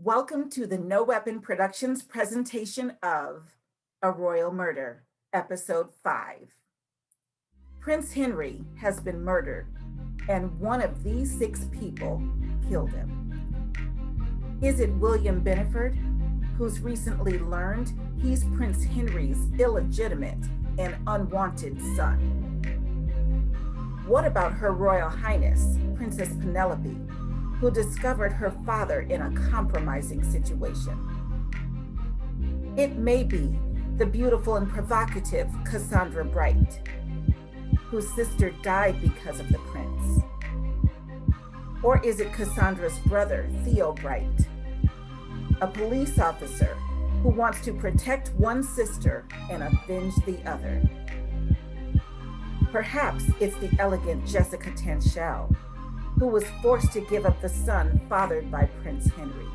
Welcome to the No Weapon Productions presentation of A Royal Murder, Episode 5. Prince Henry has been murdered, and one of these 6 people killed him. Is it William Beneford, who's recently learned he's Prince Henry's illegitimate and unwanted son? What about Her Royal Highness, Princess Penelope, who discovered her father in a compromising situation? It may be the beautiful and provocative Cassandra Bright, whose sister died because of the prince. Or is it Cassandra's brother, Theo Bright, a police officer who wants to protect one sister and avenge the other? Perhaps it's the elegant Jessica Tanchel, who was forced to give up the son fathered by Prince Henry.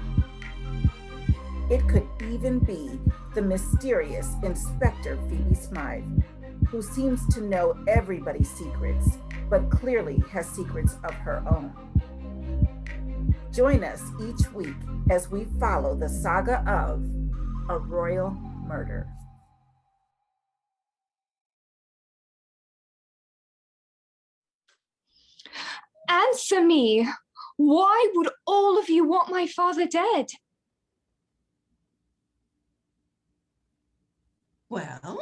It could even be the mysterious Inspector Phoebe Smythe, who seems to know everybody's secrets, but clearly has secrets of her own. Join us each week as we follow the saga of A Royal Murder. Answer me. Why would all of you want my father dead? Well,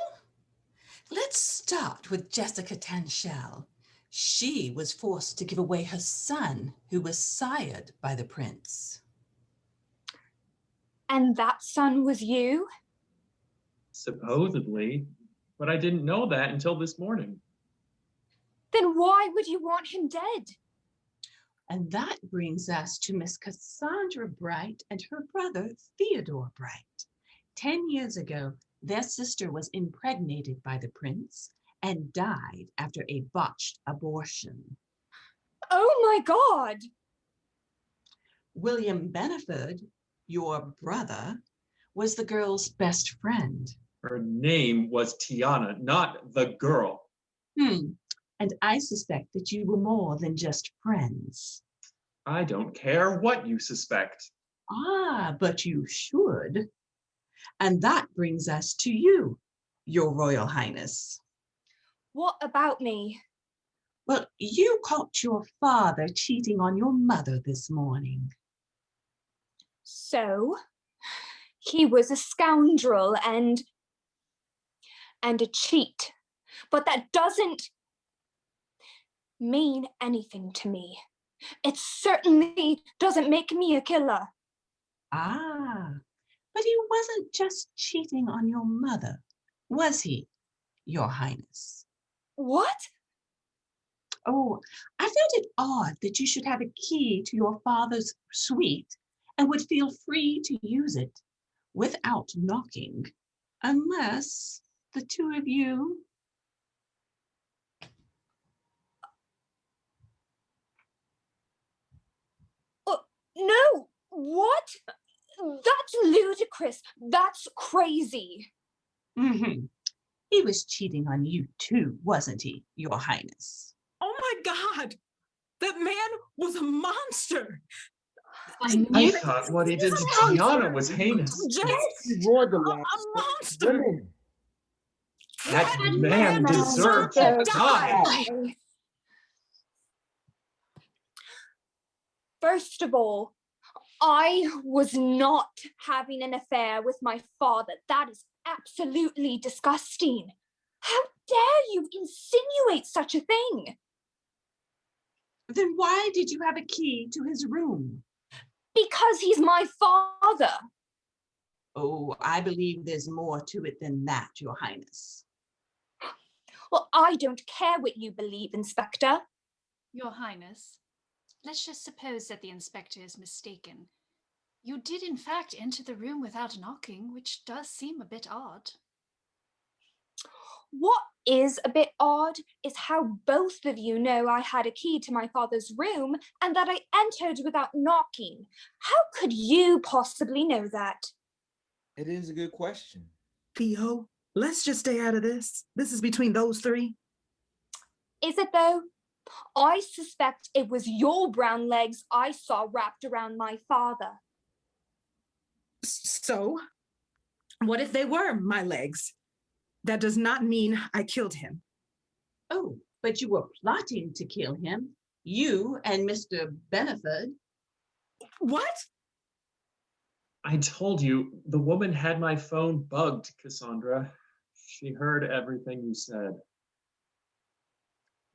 let's start with Jessica Tanchel. She was forced to give away her son, who was sired by the prince. And that son was you? Supposedly, but I didn't know that until this morning. Then why would you want him dead? And that brings us to Miss Cassandra Bright and her brother, Theodore Bright. 10 years ago, their sister was impregnated by the prince and died after a botched abortion. Oh my God! William Beneford, your brother, was the girl's best friend. Her name was Tiana, not the girl. And I suspect that you were more than just friends. I don't care what you suspect. Ah, but you should. And that brings us to you, Your Royal Highness. What about me? Well, you caught your father cheating on your mother this morning. So, he was a scoundrel and a cheat. But that doesn't mean anything to me. It certainly doesn't make me a killer. Ah, but he wasn't just cheating on your mother, was he, Your Highness? What? Oh, I found it odd that you should have a key to your father's suite and would feel free to use it without knocking, unless the two of you... No, what? That's ludicrous. That's crazy. He was cheating on you too, wasn't he, Your Highness? Oh my God! That man was a monster! I thought what he did to Tiana was heinous. Just roared the a monster! women. That man deserved to die. First of all, I was not having an affair with my father. That is absolutely disgusting. How dare you insinuate such a thing? Then why did you have a key to his room? Because he's my father. Oh, I believe there's more to it than that, Your Highness. Well, I don't care what you believe, Inspector. Your Highness, let's just suppose that the inspector is mistaken. You did in fact enter the room without knocking, which does seem a bit odd. What is a bit odd is how both of you know I had a key to my father's room and that I entered without knocking. How could you possibly know that? It is a good question. Theo, let's just stay out of this. This is between those three. Is it though? I suspect it was your brown legs I saw wrapped around my father. So, what if they were my legs? That does not mean I killed him. Oh, but you were plotting to kill him. You and Mr. Beneford. What? I told you, the woman had my phone bugged, Cassandra. She heard everything you said.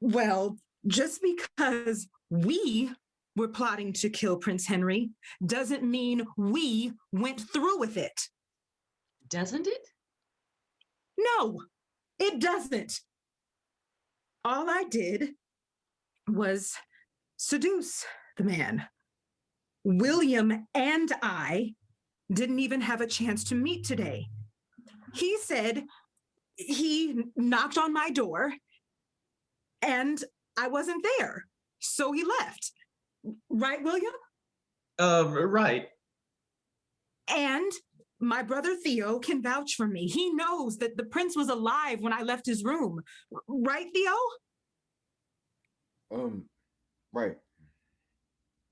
Well, just because we were plotting to kill Prince Henry doesn't mean we went through with it. Doesn't it? No, it doesn't. All I did was seduce the man. William and I didn't even have a chance to meet today. He said he knocked on my door and I wasn't there, so he left. Right, William? Right. And my brother Theo can vouch for me. He knows that the prince was alive when I left his room. Right, Theo? Right.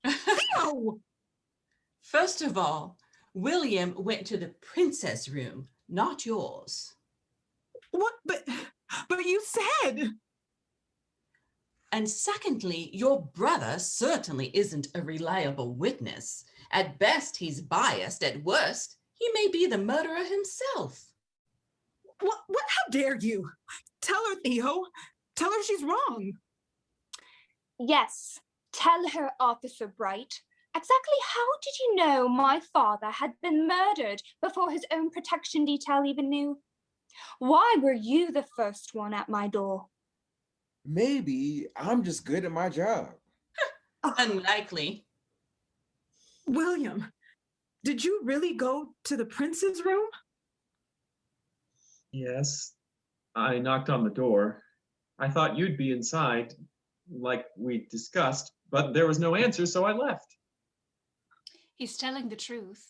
Theo! First of all, William went to the princess room, not yours. What? But you said. And secondly, your brother certainly isn't a reliable witness. At best, he's biased. At worst, he may be the murderer himself. What? How dare you? Tell her, Theo. Tell her she's wrong. Yes, tell her, Officer Bright. Exactly how did you know my father had been murdered before his own protection detail even knew? Why were you the first one at my door? Maybe I'm just good at my job. Unlikely. William, did you really go to the prince's room? Yes. I knocked on the door. I thought you'd be inside, like we discussed, but there was no answer, so I left. He's telling the truth.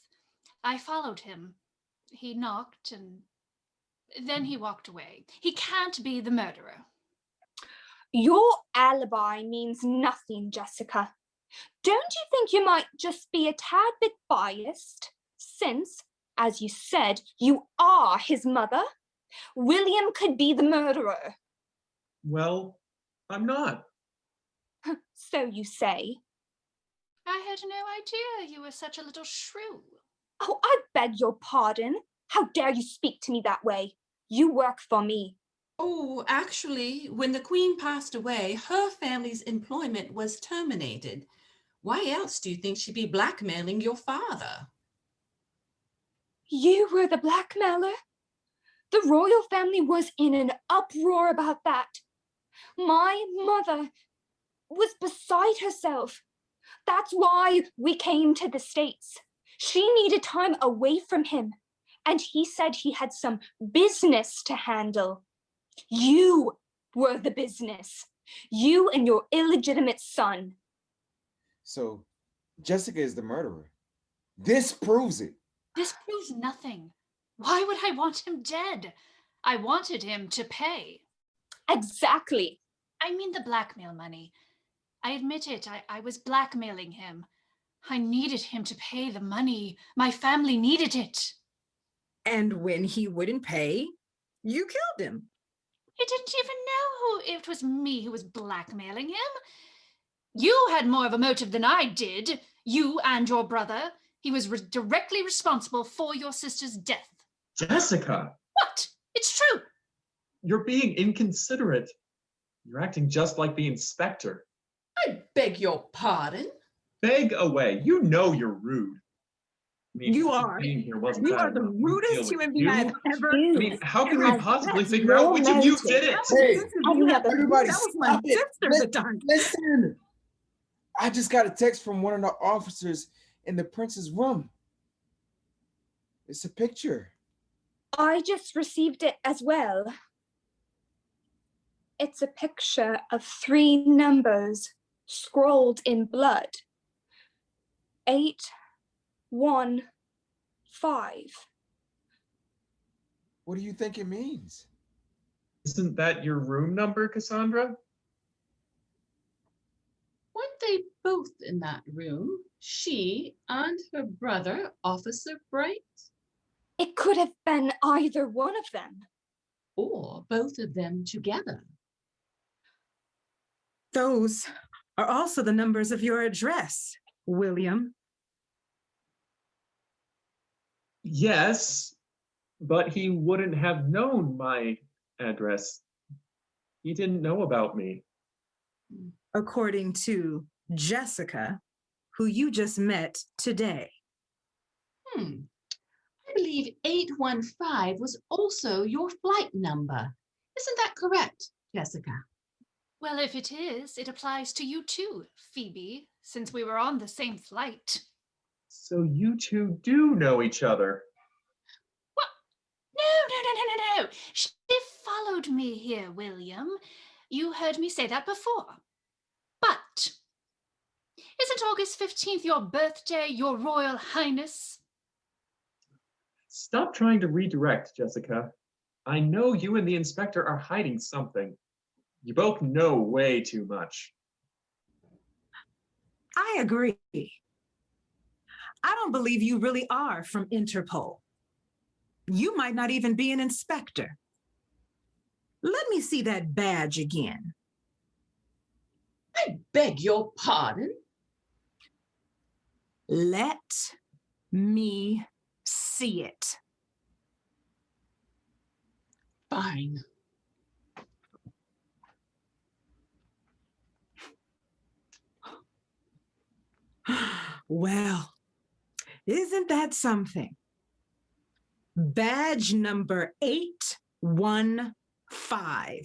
I followed him. He knocked and then he walked away. He can't be the murderer. Your alibi means nothing, Jessica. Don't you think you might just be a tad bit biased, since, as you said, you are his mother? William could be the murderer. Well, I'm not. So you say. I had no idea you were such a little shrew. Oh, I beg your pardon. How dare you speak to me that way? You work for me. Oh, actually, when the Queen passed away, her family's employment was terminated. Why else do you think she'd be blackmailing your father? You were the blackmailer? The royal family was in an uproar about that. My mother was beside herself. That's why we came to the States. She needed time away from him, and he said he had some business to handle. You were the business. You and your illegitimate son. So Jessica is the murderer. This proves it. This proves nothing. Why would I want him dead? I wanted him to pay. Exactly. I mean the blackmail money. I admit it, I was blackmailing him. I needed him to pay the money. My family needed it. And when he wouldn't pay, you killed him. He didn't even know it was me who was blackmailing him. You had more of a motive than I did. You and your brother. He was directly responsible for your sister's death. Jessica! What? It's true. You're being inconsiderate. You're acting just like the inspector. I beg your pardon? Beg away. You know you're rude. I mean, You are. being here wasn't You bad are the enough to rudest deal with human being you. I've ever. I mean, how can we possibly figure out which of you did it? Hey, everybody, That was my stop it. sister at the time. Listen. I just got a text from one of the officers in the prince's room. It's a picture. I just received it as well. It's a picture of 3 numbers scrolled in blood. 8, 1, 5. What do you think it means? Isn't that your room number, Cassandra? What they both in that room? She and her brother, Officer Bright? It could have been either one of them. Or both of them together? Those are also the numbers of your address, William. Yes, but he wouldn't have known my address. He didn't know about me. According to Jessica, who you just met today. I believe 815 was also your flight number. Isn't that correct, Jessica? Well, if it is, it applies to you too, Phoebe, since we were on the same flight. So you two do know each other. What? No. She followed me here, William. You heard me say that before. But isn't August 15th your birthday, your Royal Highness? Stop trying to redirect, Jessica. I know you and the inspector are hiding something. You both know way too much. I agree. I don't believe you really are from Interpol. You might not even be an inspector. Let me see that badge again. I beg your pardon? Let me see it. Fine. Well, isn't that something? Badge number 815.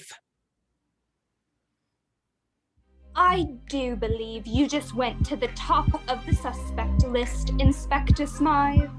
I do believe you just went to the top of the suspect list, Inspector Smythe.